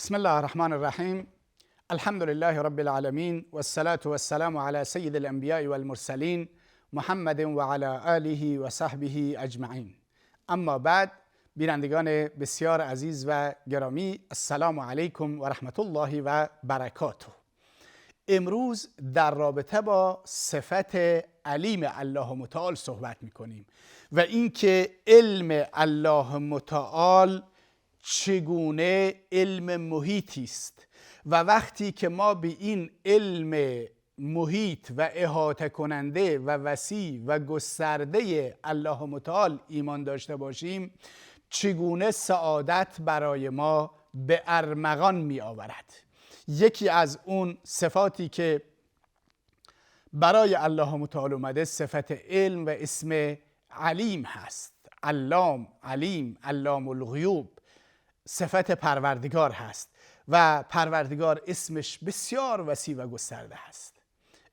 بسم الله الرحمن الرحیم. الحمد لله رب العالمین و الصلاة و السلام علی سید الانبیاء و المرسلین محمد و علی آله و صحبه اجمعین. اما بعد، بینندگان بسیار عزیز و گرامی، السلام علیکم و رحمت الله و برکاته. امروز در رابطه با صفت علیم الله متعال صحبت میکنیم و اینکه علم الله متعال چگونه علم محیطی است و وقتی که ما به این علم محیط و احاطه کننده و وسیع و گسترده الله متعال ایمان داشته باشیم، چگونه سعادت برای ما به ارمغان می آورد. یکی از اون صفاتی که برای الله متعال اومده صفت علم و اسم علیم هست. علام، علیم، علام الغیوب صفت پروردگار هست و پروردگار اسمش بسیار وسیع و گسترده هست،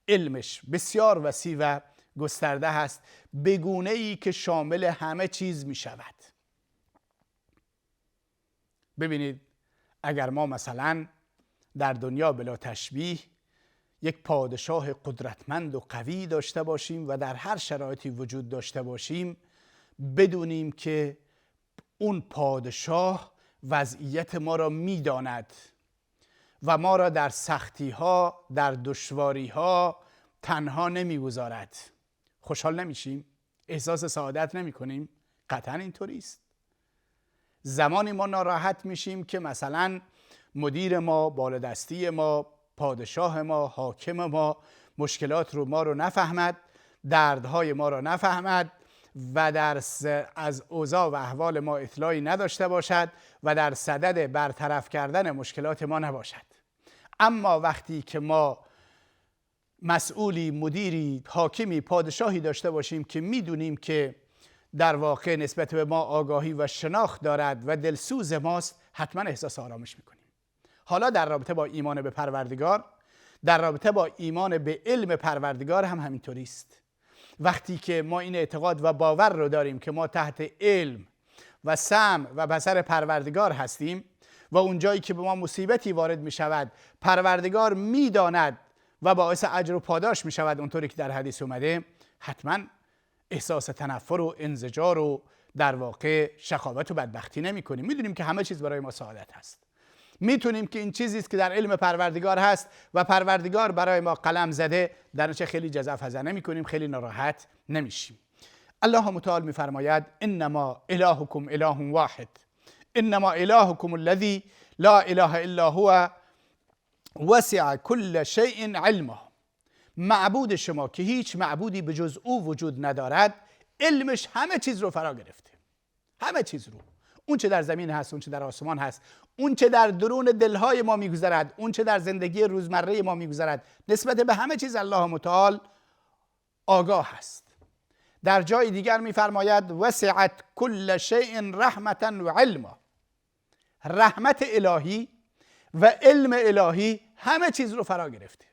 علمش بسیار وسیع و گسترده هست، به گونه‌ای که شامل همه چیز می شود. ببینید، اگر ما مثلا در دنیا بلا تشبیه یک پادشاه قدرتمند و قوی داشته باشیم و در هر شرایطی وجود داشته باشیم، بدونیم که اون پادشاه وضعیت ما را میداند و ما را در سختی ها، در دشواری ها تنها نمیگذارد. خوشحال نمیشیم؟ احساس سعادت نمی کنیم؟ قطعا اینطوری است. زمانی ما ناراحت میشیم که مثلا مدیر ما، بالادستی ما، پادشاه ما، حاکم ما مشکلات ما رو نفهمد، دردهای ما رو نفهمد و از اوضاع و احوال ما اطلاعی نداشته باشد و در صدد برطرف کردن مشکلات ما نباشد. اما وقتی که ما مسئولی، مدیری، حاکمی، پادشاهی داشته باشیم که میدونیم که در واقع نسبت به ما آگاهی و شناخت دارد و دلسوز ماست، حتما احساس آرامش میکنیم. حالا در رابطه با ایمان به پروردگار، در رابطه با ایمان به علم پروردگار هم همینطوری است. وقتی که ما این اعتقاد و باور رو داریم که ما تحت علم و سمع و بصر پروردگار هستیم و اونجایی که به ما مصیبتی وارد می شود پروردگار می داند و باعث اجر و پاداش می شود اونطوری که در حدیث اومده، حتما احساس تنفر و انزجار و در واقع شقاوت و بدبختی نمی کنیم. می دونیم که همه چیز برای ما سعادت هست. میتونیم که این چیزی است که در علم پروردگار هست و پروردگار برای ما قلم زده، در نتیجه خیلی جزع نمی کنیم، خیلی ناراحت نمیشیم. الله متعال میفرماید انما الهکم اله واحد، انما الهکم الذی لا اله الا هو وسع كل شیء علمه. معبود شما که هیچ معبودی به جز او وجود ندارد، علمش همه چیز رو فرا گرفته. همه چیز رو، اون چه در زمین هست، اون چه در آسمان هست، اون چه در درون دلهای ما میگذرد، اون چه در زندگی روزمره ما میگذرد، نسبت به همه چیز الله متعال آگاه است. در جای دیگر میفرماید وسعت كل شیء رحمتا و علما. رحمت الهی و علم الهی همه چیز رو فرا گرفته.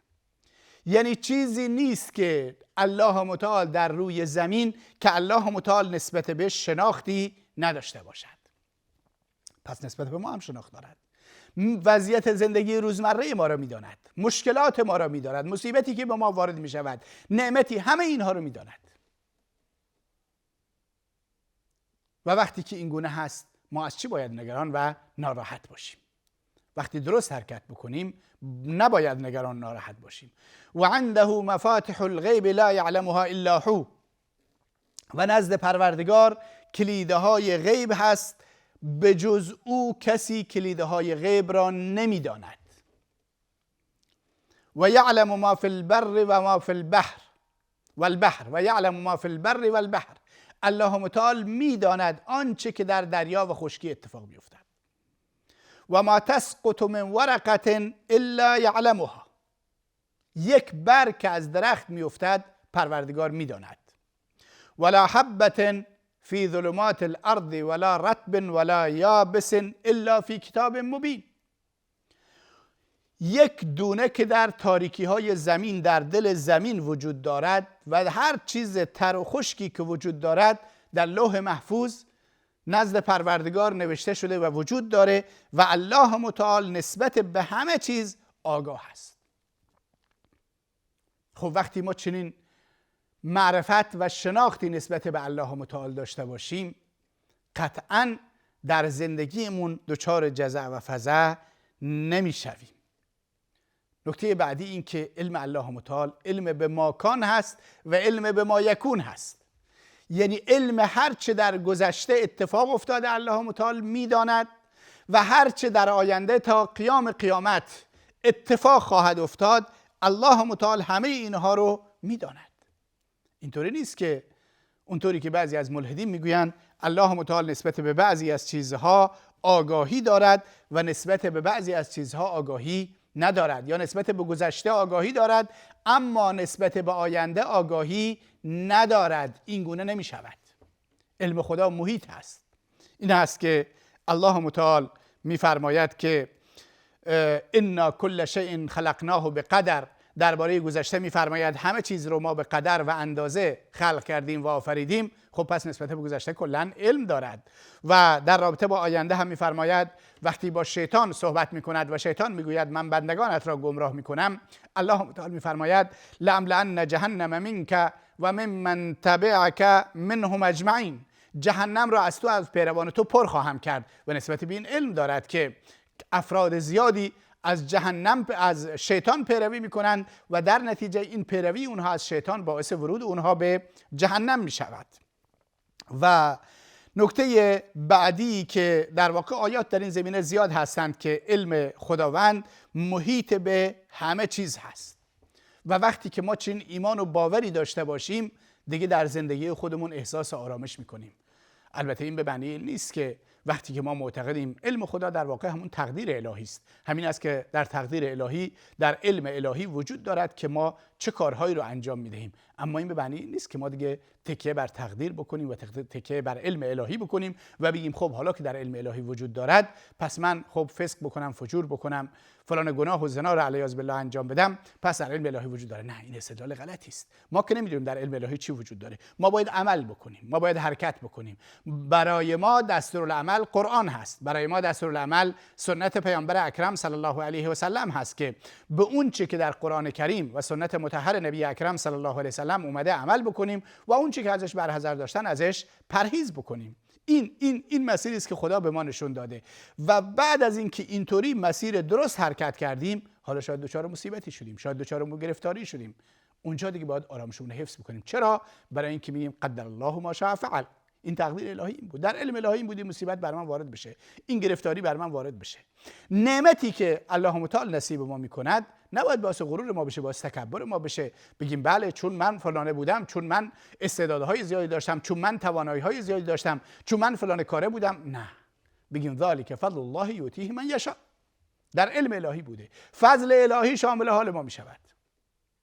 یعنی چیزی نیست که الله متعال در روی زمین که الله متعال نسبت به شناختی نداشته باشد. پس نسبت به ما هم شناخت دارد. وضعیت زندگی روزمره ما را میداند، مشکلات ما را میداند، مصیبتی که به ما وارد می شود، نعمتی، همه اینها رو میداند. و وقتی که این گونه هست، ما از چی باید نگران و ناراحت باشیم؟ وقتی درست حرکت بکنیم نباید نگران ناراحت باشیم. و عنده مفاتح الغیب لا یعلمها الا هو. و نزد پروردگار کلیدهای غیب هست، به جز او کسی کلیدهای غیب را نمیداند. و یعلم ما فی البر و ما فی البحر والبحر و یعلم ما فی البر والبحر. الله متعال میداند آنچه که در دریا و خشکی اتفاق میافتد. و ما تسقط من ورقه الا یعلمها. یک برگ که از درخت میافتد پروردگار میداند. ولا حبة فی ظلمات الارض ولا رطب ولا یابس الا فی کتاب مبین. یک دونه که در تاریکی های زمین، در دل زمین وجود دارد و هر چیز تر و خشکی که وجود دارد در لوح محفوظ نزد پروردگار نوشته شده و وجود داره و الله متعال نسبت به همه چیز آگاه است. خب وقتی ما چنین معرفت و شناختی نسبت به الله متعال داشته باشیم، قطعاً در زندگیمون دچار جزع و فزع نمیشویم. نکته بعدی این که علم الله متعال علم به ما کان هست و علم به ما یکون هست. یعنی علم هرچه در گذشته اتفاق افتاده الله متعال میداند و هرچه در آینده تا قیام قیامت اتفاق خواهد افتاد الله متعال همه اینها رو میداند. اینطوری نیست که اونطوری که بعضی از ملحدین میگویند الله متعال نسبت به بعضی از چیزها آگاهی دارد و نسبت به بعضی از چیزها آگاهی ندارد، یا نسبت به گذشته آگاهی دارد اما نسبت به آینده آگاهی ندارد. این گونه نمی شود. علم خدا محیط هست. این هست که الله متعال می فرماید که انا کل شیء خلقناه بقدر. درباره گذشته می فرماید همه چیز رو ما به قدر و اندازه خلق کردیم و آفریدیم. خب پس نسبت به گذشته کلا علم دارد. و در رابطه با آینده هم می فرماید وقتی با شیطان صحبت می کند و شیطان می گوید من بندگانت را گمراه می کنم، الله متعال می فرماید لأملأن جهنم منک و ممن تبعک منهم اجمعین. جهنم را از تو از پیروان تو پر خواهم کرد. و نسبت به این علم دارد که افراد زیادی از جهنم از شیطان پیروی میکنند و در نتیجه این پیروی اونها از شیطان باعث ورود اونها به جهنم میشود. و نکته بعدی که در واقع آیات در این زمینه زیاد هستند که علم خداوند محیط به همه چیز هست و وقتی که ما چنین ایمان و باوری داشته باشیم دیگه در زندگی خودمون احساس آرامش میکنیم. البته این به معنی نیست که وقتی که ما معتقدیم علم خدا در واقع همون تقدیر الهی است. همین است که در تقدیر الهی در علم الهی وجود دارد که ما چه کارهایی رو انجام میدهیم. اما این به معنی نیست که ما دیگه تکیه بر تقدیر بکنیم و تکیه بر علم الهی بکنیم و بگیم خب حالا که در علم الهی وجود دارد پس من خب فسق بکنم، فجور بکنم، فلان گناه و زنا رو علیاذ بالله انجام بدم، پس در علم الهی وجود داره. نه، این استدلال غلطی است. ما که نمیدونیم در علم الهی چی وجود داره. ما باید عمل بکنیم، ما باید حرکت بکنیم. برای ما دستورالعمل قرآن هست، برای ما دستورالعمل سنت پیامبر اکرم صلی الله علیه و سلم هست که به اون چه که در قرآن کریم و سنت مطهر نبی اکرم صلی الله علیه و سلم اومده عمل بکنیم و اون چه که ازش برحذر داشتن ازش پرهیز بکنیم. این مسیری است که خدا به ما نشون داده و بعد از اینکه اینطوری مسیر درست حرکت کردیم حالا شاید دچار مصیبتی شدیم، شاید دچار گرفتاری شدیم، اونجا دیگه باید آرامشمون حفظ بکنیم. چرا؟ برای اینکه میگیم قدر الله ما شاء فعل. این تقدیر الهی این بود، در علم الهی این بود این مصیبت بر من وارد بشه، این گرفتاری بر من وارد بشه. نعمتی که الله متعال نصیب ما میکند نباید باعث غرور ما بشه، باعث تکبر ما بشه، بگیم بله چون من فلانه بودم، چون من استعدادهای زیادی داشتم، چون من توانایی‌های زیادی داشتم، چون من فلان کاره بودم. نه، بگیم ذالک فضل الله یؤتیه من یشاء. در علم الهی بوده، فضل الهی شامل حال ما میشود.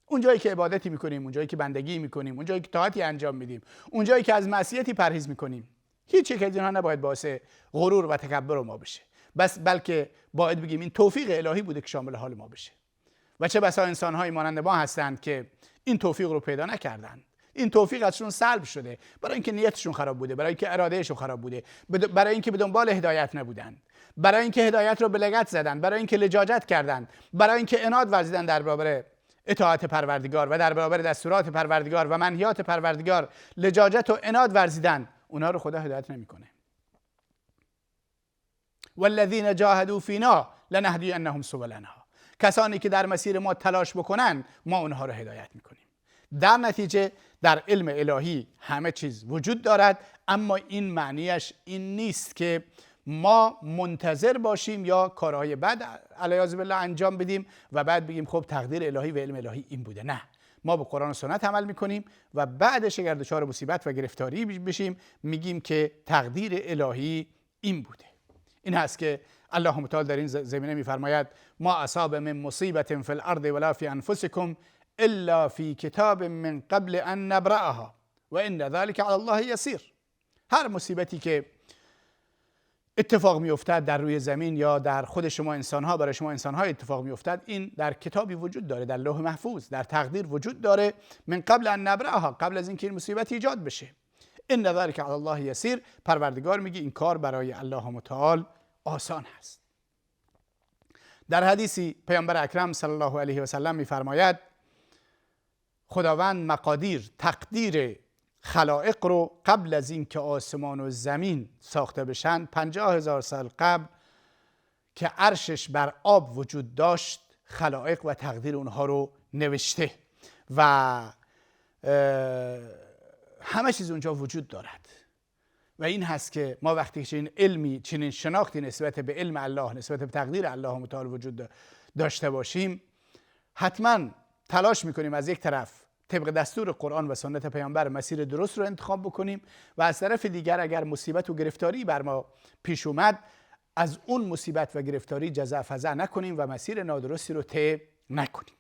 اونجایی که عبادتی میکنیم، اونجایی که بندگی میکنیم، اونجایی که طاعتی انجام میدیم، اونجایی که از معصیتی پرهیز میکنیم، هیچ یک از اینها نباید باعث غرور و تکبر ما بشه، بلکه باید بگیم این توفیق الهی بوده که شامل حال ما بشه. و چه بسا انسان‌های مانند ما هستند که این توفیق رو پیدا نکردند، این توفیق ازشون سلب شده، برای اینکه نیتشون خراب بوده، برای اینکه ارادهشون خراب بوده، برای اینکه به دنبال هدایت نبودند، برای اینکه هدایت رو به لگد زدند، برای اینکه لجاجت کردند، برای اینکه عناد ورزیدند در برابر اطاعت پروردگار و در برابر دستورات پروردگار و منهیات پروردگار لجاجت و عناد ورزیدند. اونها رو خدا هدایت نمیکنه. والذین جاهدوا فینا لنهدینهم سبلنا. کسانی که در مسیر ما تلاش بکنن ما اونها رو هدایت میکنیم. در نتیجه در علم الهی همه چیز وجود دارد، اما این معنیش این نیست که ما منتظر باشیم یا کارهای بد علیاذ بالله انجام بدیم و بعد بگیم خب تقدیر الهی و علم الهی این بوده. نه، ما به قرآن و سنت عمل میکنیم و بعدش اگر دچار مصیبت و گرفتاری بشیم میگیم که تقدیر الهی این بوده. این هست که الله متعال در این زمینه میفرماید ما اصاب من مصیبت فی الارض ولا فی انفسکم الا فی کتاب من قبل ان نبرأها و ان ذلک علی الله یسیر. هر مصیبتی که اتفاق میافتد در روی زمین یا در خود شما انسان‌ها، برای شما انسان‌ها اتفاق میافتد، این در کتابی وجود داره، در لوح محفوظ، در تقدیر وجود داره، من قبل ان نبرأها، قبل از اینکه این مصیبت ایجاد بشه. ان ذلک علی الله یسیر. پروردگار میگه این کار برای الله متعال آسان هست. در حدیثی پیامبر اکرم صلی الله علیه و سلم میفرماید خداوند مقادیر تقدیر خلائق رو قبل از این که آسمان و زمین ساخته بشن 50,000 سال قبل که عرشش بر آب وجود داشت خلائق و تقدیر اونها رو نوشته و همه چیز اونجا وجود دارد. و این هست که ما وقتی چنین علمی چنین شناختی نسبت به علم الله نسبت به تقدیر الله متعال وجود داشته باشیم حتما تلاش میکنیم از یک طرف طبق دستور قرآن و سنت پیامبر مسیر درست رو انتخاب بکنیم و از طرف دیگر اگر مصیبت و گرفتاری بر ما پیش اومد از اون مصیبت و گرفتاری جزع فزع نکنیم و مسیر نادرستی رو طی نکنیم.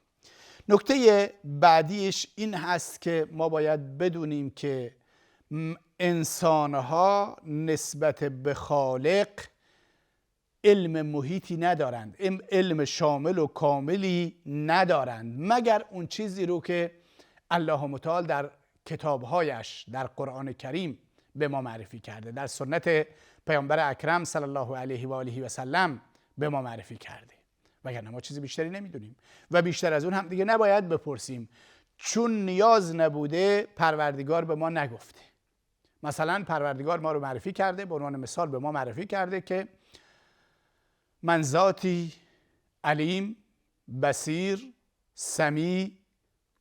نکته بعدیش این هست که ما باید بدونیم که انسانها نسبت به خالق علم محیطی ندارند، علم شامل و کاملی ندارند مگر اون چیزی رو که الله متعال در کتابهایش در قرآن کریم به ما معرفی کرده، در سنت پیامبر اکرم صلی الله علیه و آله و سلم به ما معرفی کرده، وگرنه ما چیزی بیشتری نمیدونیم و بیشتر از اون هم دیگه نباید بپرسیم، چون نیاز نبوده پروردگار به ما نگفته. مثلا پروردگار ما رو معرفی کرده، به عنوان مثال به ما معرفی کرده که من ذاتی علیم بصیر سمیع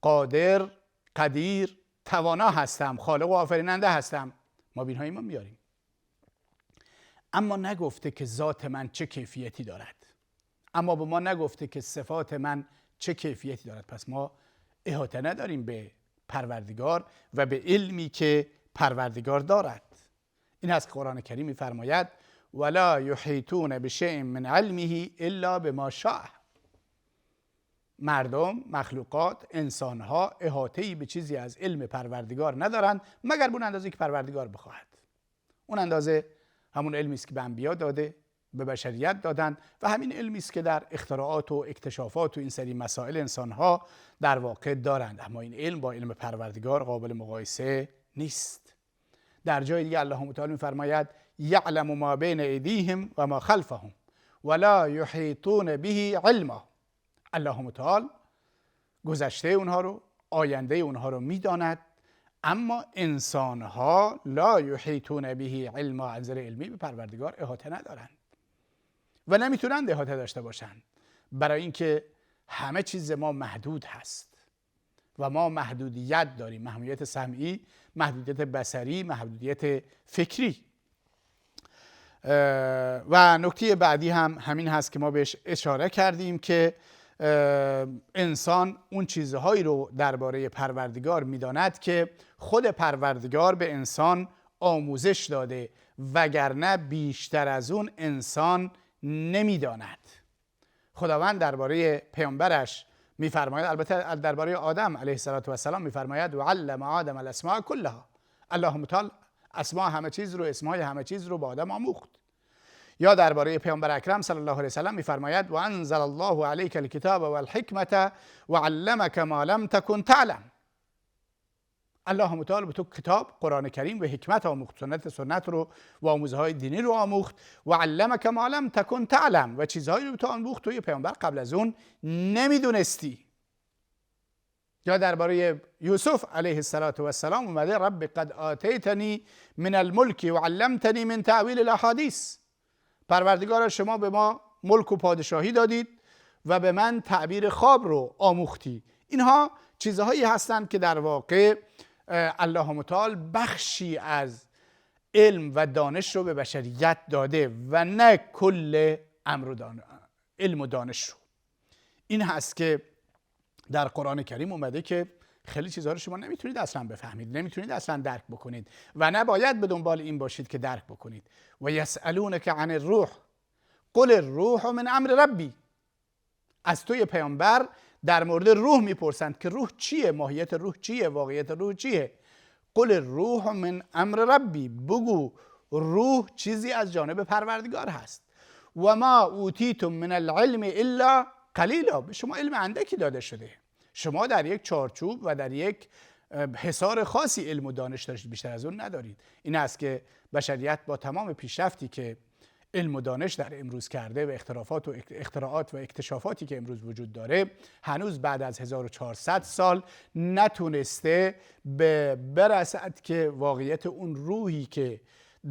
قادر قدیر توانا هستم، خالق و آفریننده هستم. ما بینهای ایمان بیاریم، اما نگفته که ذات من چه کیفیتی دارد، اما به ما نگفته که صفات من چه کیفیتی دارد. پس ما احاطه نداریم به پروردگار و به علمی که پروردگار دارد. این هست که قرآن کریم می‌فرماید ولا یحیطون بشیء من علمه الا بما شاء. مردم، مخلوقات، انسانها احاطه‌ای به چیزی از علم پروردگار ندارند مگر به اون اندازه که پروردگار بخواهد. اون اندازه همون علمی است که به انبیا داده، به بشریت دادند و همین علمی است که در اختراعات و اکتشافات و این سری مسائل انسانها در واقع دارند. اما این علم با علم پروردگار قابل مقایسه نیست. در جای دیگه الله متعال می‌فرماید یعلم ما بین ایدیهم و ما خلفهم ولا یحیطون به علما. الله متعال گذشته اونها رو، آینده اونها رو میداند، اما انسانها لا یحیطون به علما، از نظر علمی به پروردگار احاطه ندارند و نمیتونند احاطه داشته باشند، برای اینکه همه چیز ما محدود هست و ما محدودیت داریم، محدودیت سمعی، محدودیت بصری، محدودیت فکری. و نکته بعدی هم همین هست که ما بهش اشاره کردیم که انسان اون چیزهایی رو درباره پروردگار میداند که خود پروردگار به انسان آموزش داده، وگرنه بیشتر از اون انسان نمیداند. خداوند درباره پیامبرش میفرماید، البته درباره آدم علیه السلام میفرماید و علم آدم الاسماء کلها. الله متعال اسماء همه چیز رو، اسمای همه چیز رو به آدم آموخت. یا درباره پیامبر اکرم صلی الله علیه و سلم میفرماید و انزل الله علیک الکتاب والحکمة وعلمک ما لم تکن تعلم. الله متعال به تو کتاب قرآن کریم و حکمت آموخت، سنت رو و آموزهای دینی رو آموخت، و علمک ما لم تکن تعلم، و چیزهایی رو به تو آموخت توی پیامبر قبل از اون نمیدونستی. یا درباره یوسف علیه السلام اومده رب قد آتیتنی من الملک و علمتنی من تعویل الاحادیث. پروردگار شما به ما ملک و پادشاهی دادید و به من تعبیر خواب رو آموختی. اینها چیزهایی هستند که در واقع الله متعال بخشی از علم و دانش رو به بشریت داده و نه کل علم و دانش رو. این هست که در قرآن کریم اومده که خیلی چیزها رو شما نمیتونید اصلا بفهمید، نمیتونید اصلا درک بکنید و نباید به دنبال این باشید که درک بکنید. و یسألونک عن الروح قل الروح من امر ربی. از توی پیامبر در مورد روح میپرسند که روح چیه، ماهیت روح چیه، واقعیت روح چیه. قل الروح من امر ربی، بگو روح چیزی از جانب پروردگار هست. و ما اوتیتم من العلم الا قلیلا، به شما علم اندکی داده شده. شما در یک چارچوب و در یک حصار خاصی علم و دانش دارید، بیشتر از اون ندارید. این است که بشریت با تمام پیشرفتی که علم و دانش در امروز کرده و اختراعات و اکتشافاتی که امروز وجود داره، هنوز بعد از 1400 سال نتونسته برسد که واقعیت اون روحی که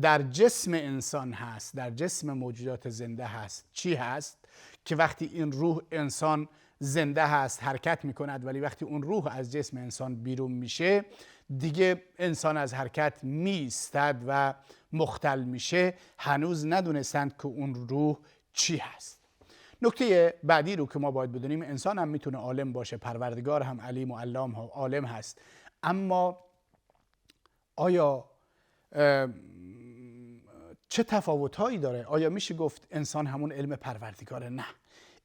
در جسم انسان هست، در جسم موجودات زنده هست، چی هست که وقتی این روح انسان زنده هست حرکت میکند، ولی وقتی اون روح از جسم انسان بیرون میشه دیگه انسان از حرکت میستد و مختل میشه. هنوز ندونستند که اون روح چی هست. نکته بعدی رو که ما باید بدونیم، انسان هم میتونه عالم باشه، پروردگار هم علیم و علام ها عالم هست، اما آیا چه تفاوت‌هایی داره؟ آیا میشه گفت انسان همون علم پروردگاره؟ نه.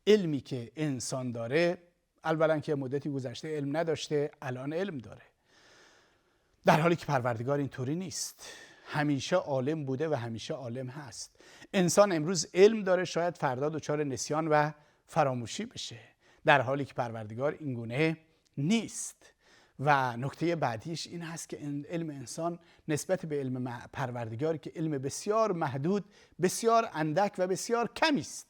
علمی که انسان داره، اولا که مدتی گذشته علم نداشته، الان علم داره، در حالی که پروردگار اینطوری نیست. همیشه عالم بوده و همیشه عالم هست. انسان امروز علم داره، شاید فردا دچار نسیان و فراموشی بشه، در حالی که پروردگار اینگونه نیست. و نکته بعدیش این هست که علم انسان نسبت به علم پروردگار که علم بسیار محدود، بسیار اندک و بسیار کمی است،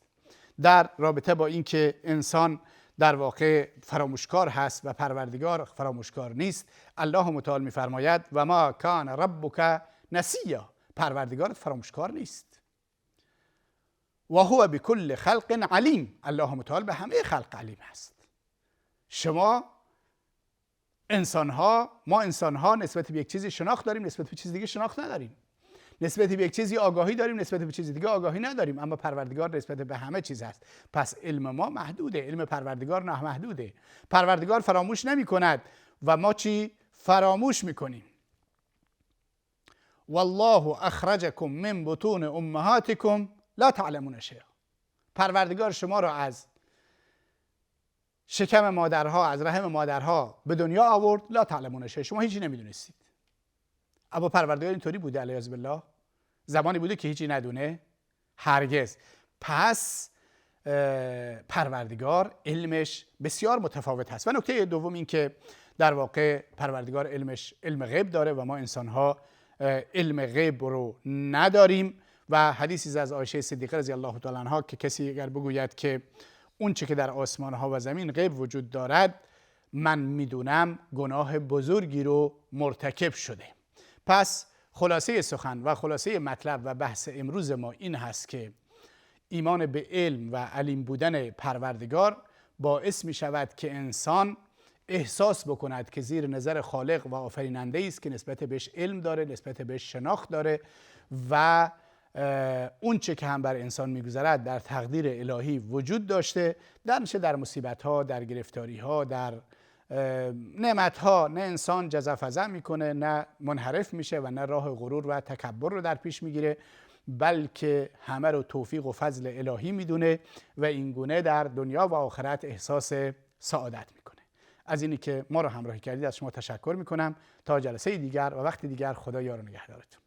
در رابطه با اینکه انسان در واقع فراموشکار هست و پروردگار فراموشکار نیست. الله متعال می‌فرماید و ما کان ربک نسیا، پروردگارت فراموشکار نیست. و هو بكل خلق علیم، الله متعال به همه خلق علیم هست. شما ما انسان‌ها نسبت به یک چیزی شناخت داریم، نسبت به چیز دیگه شناخت نداریم. نسبت به یک چیزی آگاهی داریم، نسبت به چیز دیگه آگاهی نداریم، اما پروردگار نسبت به همه چیز هست. پس علم ما محدوده، علم پروردگار نامحدوده. پروردگار فراموش نمی کند و ما چی فراموش میکنیم؟ والله اخرجکم من بطون امهاتکم لا تعلمون شیئا. پروردگار شما را از شکم مادرها، از رحم مادرها به دنیا آورد، لا تعلمون شیئا، شما هیچی نمیدونستید. اما پروردگار اینطوری بوده علیاذ بالله؟ زمانی بوده که هیچی ندونه؟ هرگز. پس پروردگار علمش بسیار متفاوت هست. و نکته دوم این که در واقع پروردگار علمش علم غیب داره و ما انسان‌ها علم غیب رو نداریم. و حدیثی از عایشه صدیقه رضی الله تعالی عنها که کسی اگر بگوید که اون چه که در آسمان‌ها و زمین غیب وجود دارد، من میدونم گناه بزرگی رو مرتکب شده. پس خلاصه سخن و خلاصه مطلب و بحث امروز ما این هست که ایمان به علم و علیم بودن پروردگار باعث می شود که انسان احساس بکند که زیر نظر خالق و آفریننده است که نسبت بهش علم داره، نسبت بهش شناخت داره و اون چه که هم بر انسان میگذرد در تقدیر الهی وجود داشته. در مصیبت ها، در گرفتاری ها، در نعمت ها نه انسان جزع میکنه، نه منحرف میشه و نه راه غرور و تکبر رو در پیش میگیره، بلکه همه رو توفیق و فضل الهی میدونه و این گونه در دنیا و آخرت احساس سعادت میکنه. از اینی که ما رو همراهی کردید از شما تشکر میکنم. تا جلسه دیگر و وقت دیگر، خدا یار و نگهدارتون.